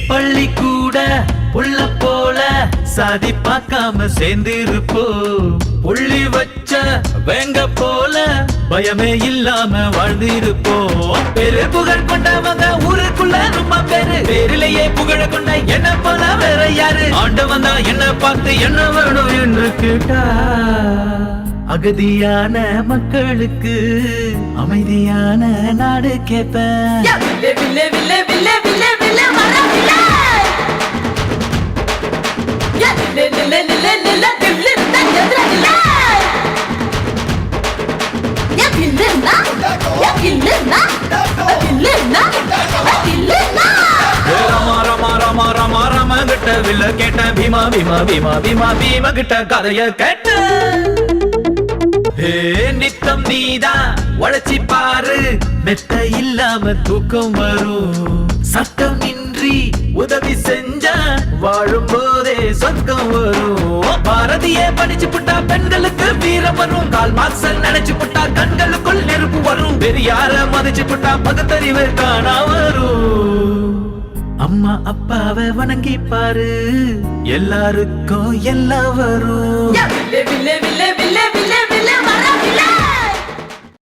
பள்ளி கூட புள்ள போல சாதி பார்க்காம சேர்ந்திருப்போ புள்ளி வச்ச வேங்க போல பயமே இல்லாம வாழ்ந்திருப்போ பெரு புகழ் கொண்டவங்க ஊருக்குள்ள ரொம்ப பேரிலேயே புகழ கொண்ட என்ன போல வேற யாரு ஆண்டவன் தான் என்ன பார்த்து என்ன வேணும் என்று கேட்டா அகதியான மக்களுக்கு அமைதியான நாடு கேட்பேன். கேட்ட பீமா பீமா பீமா பீமா பீமா கிட்ட கதைய கேட்ட நித்தம் நீதான் உழைச்சி பாரு மெத்த இல்லாம தூக்கம் வரும் சட்டம் இன்றி உதவி செஞ்சா வாழும் போதே சொர்க்கம் வரும் பாரதிய படிச்சு புட்டா பெண்களுக்கு வீரம் வரும் கால் மார்க்ஸ் நினைச்சு புட்டா கண்களுக்குள் நெருப்பு வரும் பெரியார மதிச்சு புட்டா பகுத்தறிவு காணா வரும் அம்மா அப்பாவை வணங்கி பாரு எல்லாருக்கும் எல்லாம் வரும்.